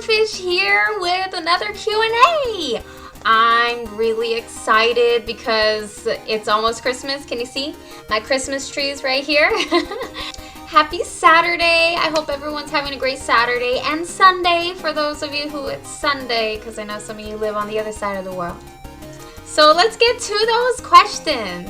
Fish here with another Q&A. I'm really excited because it's almost Christmas. Can you see? My Christmas tree is right here. Happy Saturday. I hope everyone's having a great Saturday and Sunday for those of you who it's Sunday, because I know some of you live on the other side of the world. So let's get to those questions.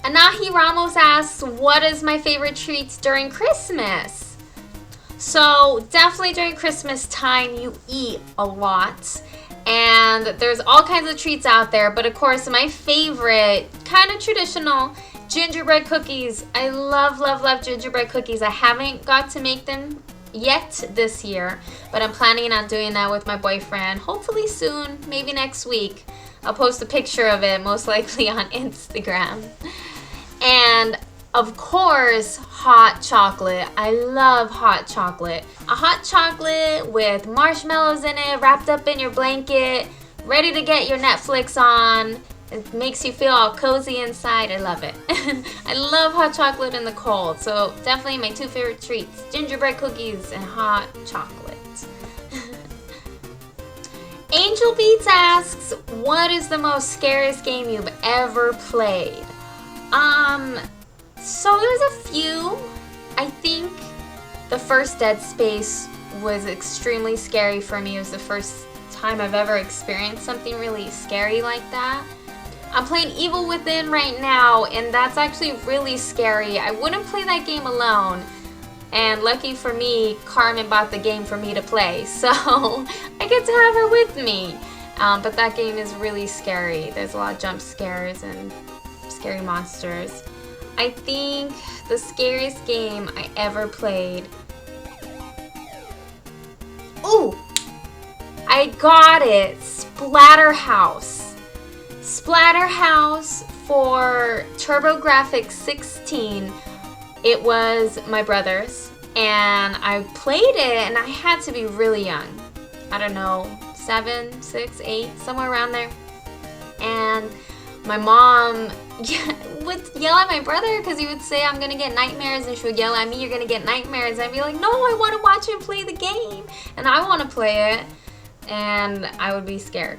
Anahi Ramos asks, what is my favorite treats during Christmas? So definitely during Christmas time you eat a lot, and there's all kinds of treats out there, but of course my favorite, kind of traditional, gingerbread cookies. I love gingerbread cookies. I haven't got to make them yet this year, but I'm planning on doing that with my boyfriend hopefully soon, maybe next week. I'll post a picture of it most likely on Instagram. And of course, hot chocolate. I love hot chocolate. A hot chocolate with marshmallows in it, wrapped up in your blanket, ready to get your Netflix on. It makes you feel all cozy inside. I love it. I love hot chocolate in the cold. So definitely my two favorite treats, gingerbread cookies and hot chocolate. Angel Beats asks, what is the most scariest game you've ever played? So there's a few. I think the first Dead Space was extremely scary for me. It was the first time I've ever experienced something really scary like that. I'm playing Evil Within right now, and that's actually really scary. I wouldn't play that game alone. And lucky for me, Carmen bought the game for me to play, so I get to have her with me. But that game is really scary. There's a lot of jump scares and scary monsters. I think the scariest game I ever played... Ooh! I got it! Splatterhouse. Splatterhouse for TurboGrafx 16. It was my brother's, and I played it, and I had to be really young. I don't know, 7, 6, 8, somewhere around there. And my mom would yell at my brother because he would say, I'm gonna get nightmares, and she would yell at me, you're gonna get nightmares. I'd be like, no, I want to watch him play the game, and I want to play it, and I would be scared.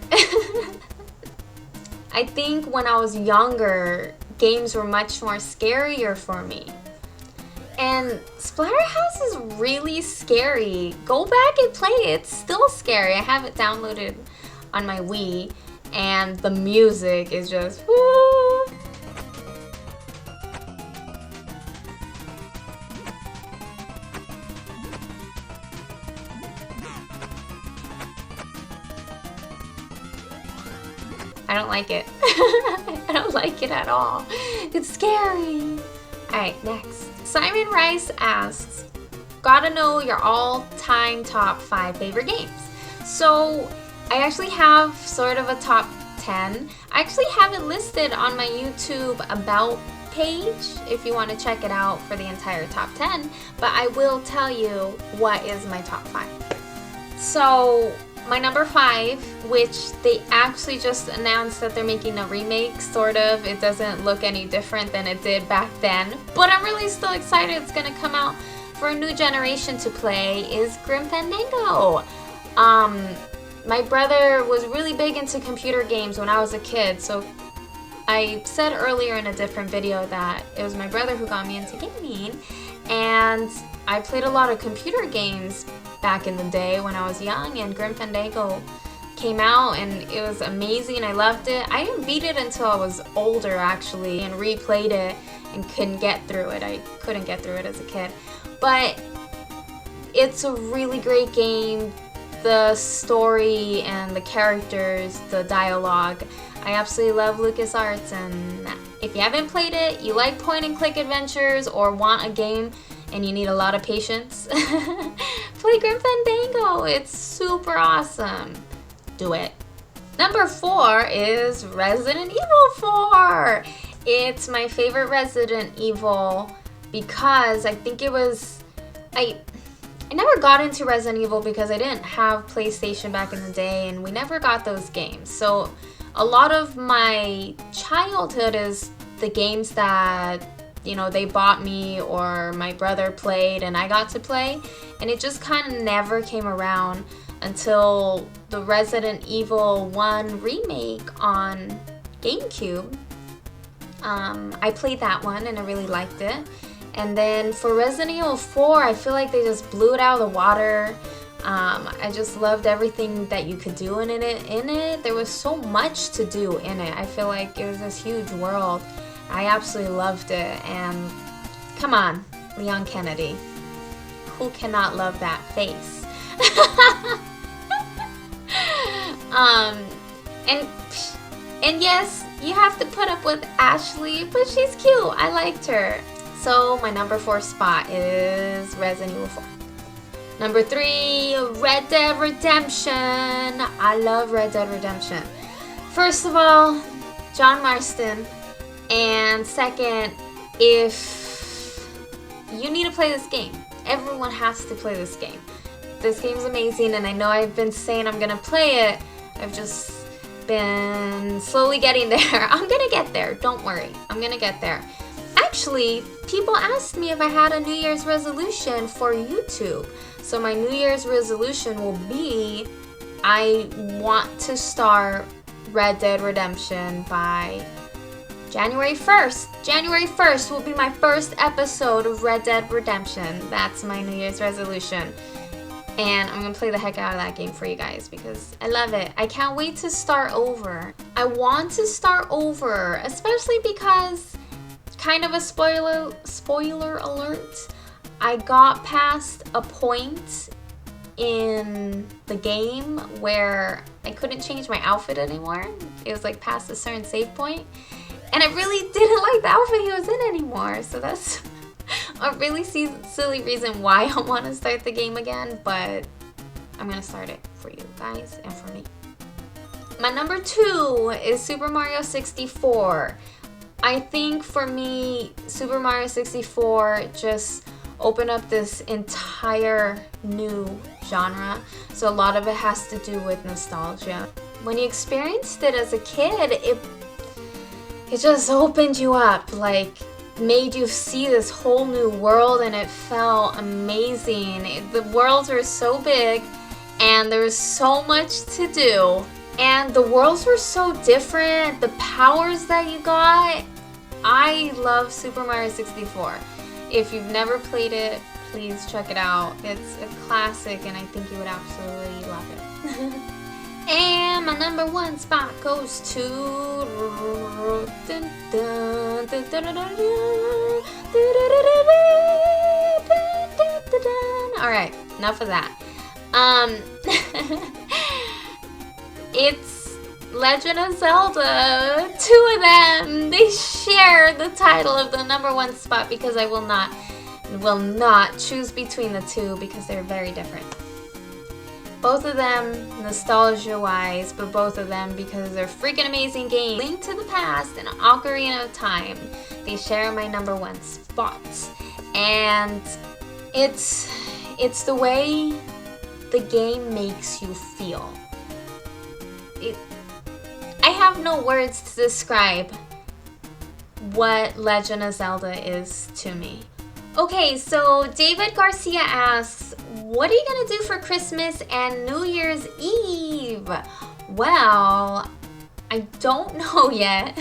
I think when I was younger, games were much more scarier for me. And Splatterhouse is really scary. Go back and play it. It's still scary. I have it downloaded on my Wii, and the music is just woo. I don't like it. I don't like it at all. It's scary. Alright, next. Simon Rice asks, gotta know your all-time top 5 favorite games. So I actually have sort of a top 10. I actually have it listed on my YouTube About page if you want to check it out for the entire top 10, but I will tell you what is my top 5. So my number 5, which they actually just announced that they're making a remake, sort of. It doesn't look any different than it did back then, but I'm really still excited it's gonna come out for a new generation to play, is Grim Fandango. My brother was really big into computer games when I was a kid, so I said earlier in a different video that it was my brother who got me into gaming, and I played a lot of computer games back in the day when I was young, and Grim Fandango came out and it was amazing. I loved it. I didn't beat it until I was older actually, and replayed it and couldn't get through it. I couldn't get through it as a kid, but it's a really great game. The story and the characters, the dialogue, I absolutely love LucasArts, and if you haven't played it, you like point and click adventures or want a game and you need a lot of patience, play Grim Fandango. It's super awesome. Do it. Number 4 is Resident Evil 4. It's my favorite Resident Evil because I think it was... I never got into Resident Evil because I didn't have PlayStation back in the day, and we never got those games. So a lot of my childhood is the games that, you know, they bought me or my brother played and I got to play, and it just kind of never came around until the Resident Evil 1 remake on GameCube. I played that one and I really liked it. And then for Resident Evil 4, I feel like they just blew it out of the water. I just loved everything that you could do in it. There was so much to do in it. I feel like it was this huge world. I absolutely loved it. And come on, Leon Kennedy. Who cannot love that face? And yes, you have to put up with Ashley, but she's cute. I liked her. So my number 4 spot is Resident Evil 4. Number 3, Red Dead Redemption. I love Red Dead Redemption. First of all, John Marston. And second, if you need to play this game, everyone has to play this game. This game's amazing, and I know I've been saying I'm gonna play it. I've just been slowly getting there. I'm gonna get there, don't worry. I'm gonna get there. Actually, people asked me if I had a New Year's resolution for YouTube. So my New Year's resolution will be, I want to start Red Dead Redemption by January 1st. January 1st will be my first episode of Red Dead Redemption. That's my New Year's resolution. And I'm gonna play the heck out of that game for you guys because I love it. I can't wait to start over. I want to start over, especially because, kind of a spoiler alert, I got past a point in the game where I couldn't change my outfit anymore. It was like past a certain save point. And I really didn't like the outfit he was in anymore. So that's a really silly reason why I want to start the game again, but I'm gonna start it for you guys and for me. My number 2 is Super Mario 64. I think for me, Super Mario 64 just opened up this entire new genre. So a lot of it has to do with nostalgia. When you experienced it as a kid, it just opened you up, like made you see this whole new world, and it felt amazing. The worlds were so big and there was so much to do, and the worlds were so different, the powers that you got. I love Super Mario 64. If you've never played it, please check it out. It's a classic and I think you would absolutely love it. And my number 1 spot goes to Alright, enough of that. It's Legend of Zelda. 2 of them, they share the title of the number 1 spot because I will not choose between the 2 because they're very different. Both of them nostalgia-wise, but both of them because they're freaking amazing games. Link to the Past and Ocarina of Time, they share my number 1 spot. And it's the way the game makes you feel. I have no words to describe what Legend of Zelda is to me. Okay, so David Garcia asks, what are you gonna do for Christmas and New Year's Eve? Well, I don't know yet.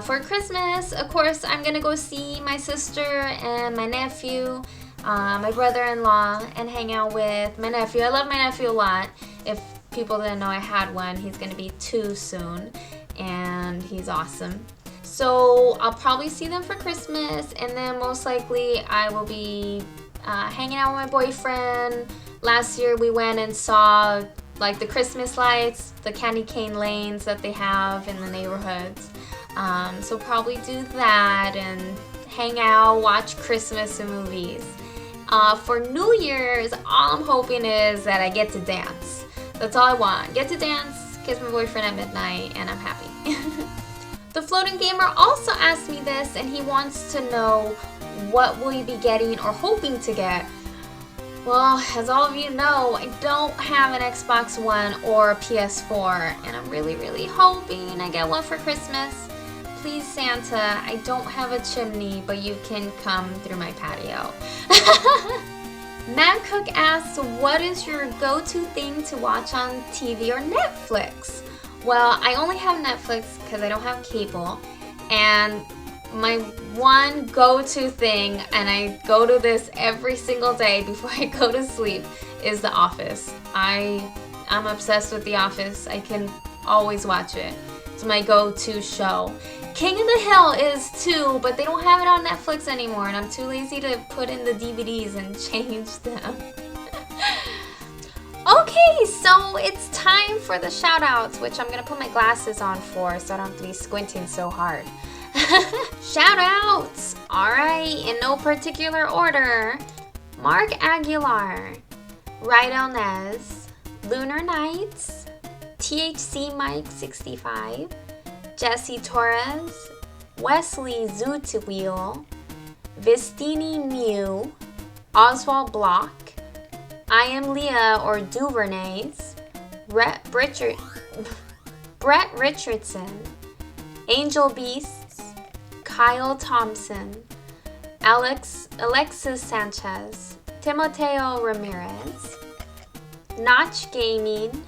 For Christmas, of course, I'm gonna go see my sister and my nephew, my brother-in-law, and hang out with my nephew. I love my nephew a lot. If people didn't know I had one, he's gonna be 2 soon, and he's awesome. So I'll probably see them for Christmas, and then most likely I will be hanging out with my boyfriend. Last year we went and saw like the Christmas lights, the candy cane lanes that they have in the neighborhoods. So probably do that and hang out, watch Christmas movies. For New Year's, all I'm hoping is that I get to dance. That's all I want. Get to dance, kiss my boyfriend at midnight, and I'm happy. The Floating Gamer also asked me this, and he wants to know what will you be getting or hoping to get. Well, as all of you know, I don't have an Xbox One or a PS4, and I'm really, really hoping I get one for Christmas. Please, Santa, I don't have a chimney, but you can come through my patio. Matt Cook asks, what is your go-to thing to watch on TV or Netflix? Well, I only have Netflix because I don't have cable, and my one go-to thing, and I go to this every single day before I go to sleep, is The Office. I'm obsessed with The Office. I can always watch it. It's my go-to show. King of the Hill is too, but they don't have it on Netflix anymore, and I'm too lazy to put in the DVDs and change them. Okay, so it's time for the shoutouts, which I'm gonna put my glasses on for so I don't have to be squinting so hard. Shoutouts! Alright, in no particular order. Mark Aguilar, Rydell Nez, Lunar Nights, THC Mike 65, Jesse Torres, Wesley Zootwheel, Vistini Mew, Oswald Block, I Am Leah or Duvernays, Brett Richardson, Angel Beasts, Kyle Thompson, Alexis Sanchez, Timoteo Ramirez, Notch Gaming,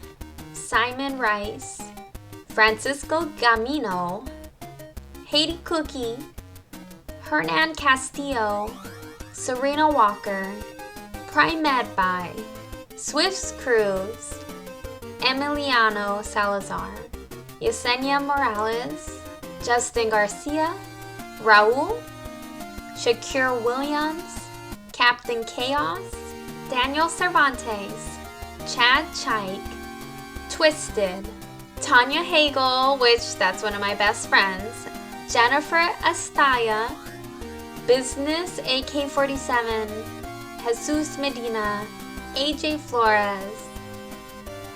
Simon Rice, Francisco Gamino, Haiti Cookie, Hernan Castillo, Serena Walker, Prime Medby, Swift's Cruz, Emiliano Salazar, Yesenia Morales, Justin Garcia, Raul, Shakir Williams, Captain Chaos, Daniel Cervantes, Chad Chaik, Twisted, Tanya Hagel, which that's one of my best friends, Jennifer Estaya, Business AK-47, Jesus Medina, AJ Flores,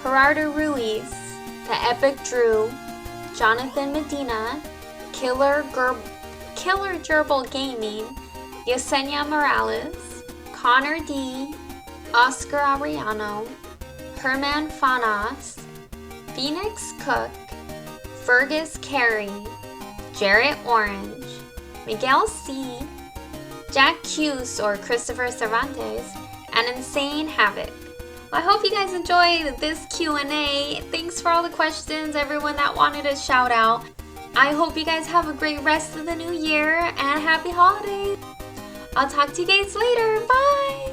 Gerardo Ruiz, The Epic Drew, Jonathan Medina, Killer Gerbil Gaming, Yesenia Morales, Connor D, Oscar Ariano, Herman Fanas, Phoenix Cook, Fergus Carey, Jarrett Orange, Miguel C, Jack Cuse or Christopher Cervantes, and Insane Havoc. Well, I hope you guys enjoyed this Q&A. Thanks for all the questions, everyone that wanted a shout out. I hope you guys have a great rest of the new year and happy holidays. I'll talk to you guys later. Bye!